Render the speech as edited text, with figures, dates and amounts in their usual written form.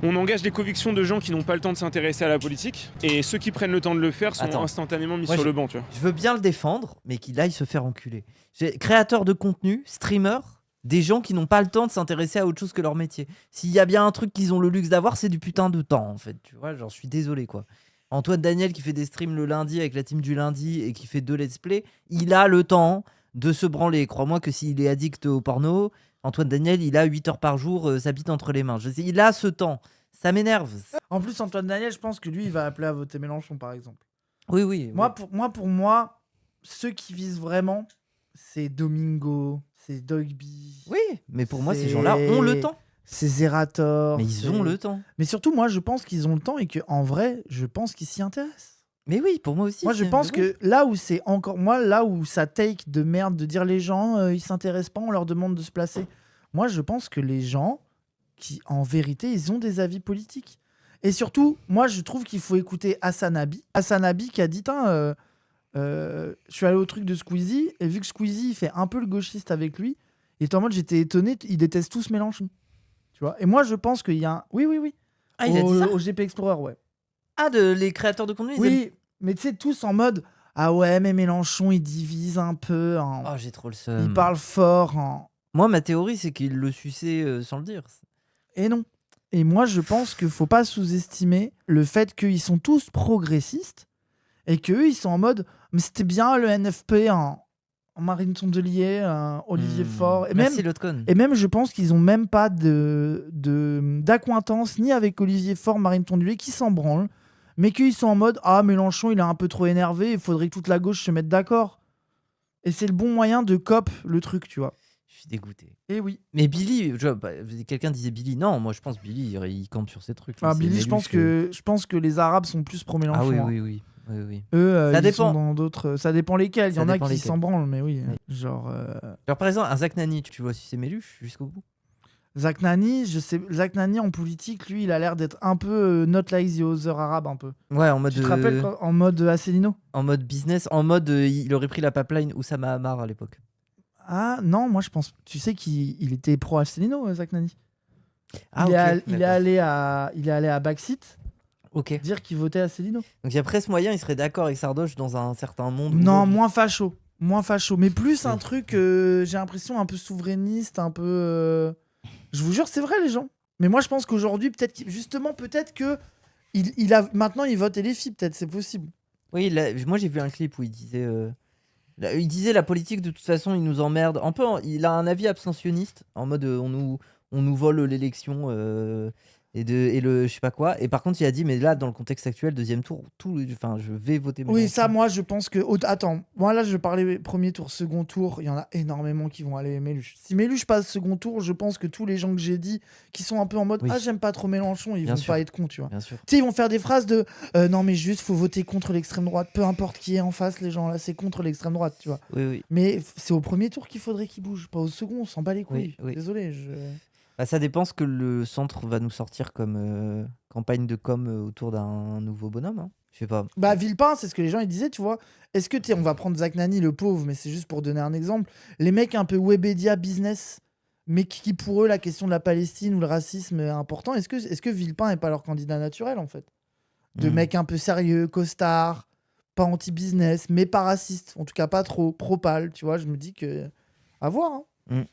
On engage des convictions de gens qui n'ont pas le temps de s'intéresser à la politique, et ceux qui prennent le temps de le faire sont instantanément mis sur le banc, tu vois. Je veux bien le défendre, mais qu'il aille se faire enculer. Créateur de contenu, streamer, des gens qui n'ont pas le temps de s'intéresser à autre chose que leur métier. S'il y a bien un truc qu'ils ont le luxe d'avoir, c'est du putain de temps, en fait. Tu vois, j'en suis désolé, quoi. Antoine Daniel qui fait des streams le lundi avec la team du lundi et qui fait 2 let's play, il a le temps de se branler. Crois-moi que s'il est addict au porno, Antoine Daniel, il a 8 heures par jour, sa bite entre les mains. Il a ce temps. Ça m'énerve. En plus, Antoine Daniel, je pense que lui, il va appeler à voter Mélenchon, par exemple. Oui. Pour moi, ceux qui visent vraiment, c'est Domingo, c'est Dogby. Oui, mais pour moi, ces gens-là ont le temps. C'est Zerator. Mais ils ont le temps. Mais surtout, moi, je pense qu'ils ont le temps et qu'en vrai, je pense qu'ils s'y intéressent. Mais oui, pour moi aussi. Moi, je pense que là où c'est encore... Moi, là où ça take de merde de dire les gens, ils s'intéressent pas, on leur demande de se placer. Moi, je pense que les gens qui, en vérité, ils ont des avis politiques. Et surtout, moi, je trouve qu'il faut écouter Hassan Abi. Hassan Abi qui a dit, je suis allé au truc de Squeezie, et vu que Squeezie fait un peu le gauchiste avec lui, il était en mode, j'étais étonné, ils détestent tous Mélenchon. Tu vois. Et moi, je pense qu'il y a un... Oui. Ah, il a dit ça au GP Explorer, ouais. Ah, les créateurs de contenu, oui, mais tu sais, tous en mode, ah ouais, mais Mélenchon, il divise un peu. Oh, j'ai trop le seum. Il parle fort. Moi, ma théorie, c'est qu'il le suçait sans le dire. Et non. Et moi, je pense qu'il faut pas sous-estimer le fait qu'ils sont tous progressistes et qu'eux, ils sont en mode, mais c'était bien le NFP, Marine Tondelier, Olivier Faure. Et merci, et même, je pense qu'ils ont même pas d'acquaintance ni avec Olivier Faure, Marine Tondelier, qui s'en branlent, mais qu'ils sont en mode, ah, Mélenchon, il est un peu trop énervé, il faudrait que toute la gauche se mette d'accord. Et c'est le bon moyen de cop le truc, tu vois. Je suis dégoûté. Et oui. Mais Billy, quelqu'un disait Billy. Non, moi je pense Billy, il campe sur ses trucs. Billy, je pense que les Arabes sont plus pro-Mélenchon. Ah oui. Eux, ça ils dépend. sont dans d'autres. Ça dépend lesquels. Il y en a qui s'en branlent, mais oui. Genre par exemple, un Zach Nani, tu vois si c'est Méluche jusqu'au bout. Zach Nani, Zach Nani en politique, lui, il a l'air d'être un peu not like the other arabe, un peu. Ouais, en mode. Tu te rappelles en mode Asselineau ? En mode business, en mode il aurait pris la pipeline Oussama Hamar à l'époque. Ah non, moi je pense. Tu sais qu'il était pro Asselineau, Zach Nani. Ah, il est allé à Backseat. Ok. Dire qu'il votait Asselineau. Donc il y a presque moyen, il serait d'accord avec Sardoche dans un certain monde. Non, moins facho, mais plus un truc. J'ai l'impression un peu souverainiste, un peu. Je vous jure, c'est vrai les gens. Mais moi je pense qu'aujourd'hui peut-être que maintenant il vote LFI, peut-être c'est possible. Oui, moi j'ai vu un clip où il disait la politique de toute façon il nous emmerde. Un peu, il a un avis abstentionniste en mode on nous vole l'élection et le je sais pas quoi. Et par contre il a dit mais là dans le contexte actuel deuxième tour je vais voter Mélenchon. Oui, ça moi je pense que attends, moi là je parlais premier tour, second tour, il y en a énormément qui vont aller Méluche. Si Méluche passe second tour, je pense que tous les gens que j'ai dit qui sont un peu en mode j'aime pas trop Mélenchon, ils vont pas être cons, tu vois. Tu sais, ils vont faire des phrases de non mais juste faut voter contre l'extrême droite, peu importe qui est en face, les gens là c'est contre l'extrême droite, tu vois. Oui. Mais c'est au premier tour qu'il faudrait qu'ils bougent, pas au second, on s'en bat les couilles. Oui. Désolé, ça dépend ce que le centre va nous sortir comme campagne de com autour d'un nouveau bonhomme. Hein. Je sais pas. Villepin, c'est ce que les gens ils disaient, tu vois. Est-ce que on va prendre Zach Nani, le pauvre, mais c'est juste pour donner un exemple. Les mecs un peu Webedia business, mais qui pour eux la question de la Palestine ou le racisme est important. Est-ce que Villepin est pas leur candidat naturel en fait ? De mecs un peu sérieux, costard, pas anti-business, mais pas raciste. En tout cas pas trop pro-pal, tu vois. Je me dis que à voir. Hein.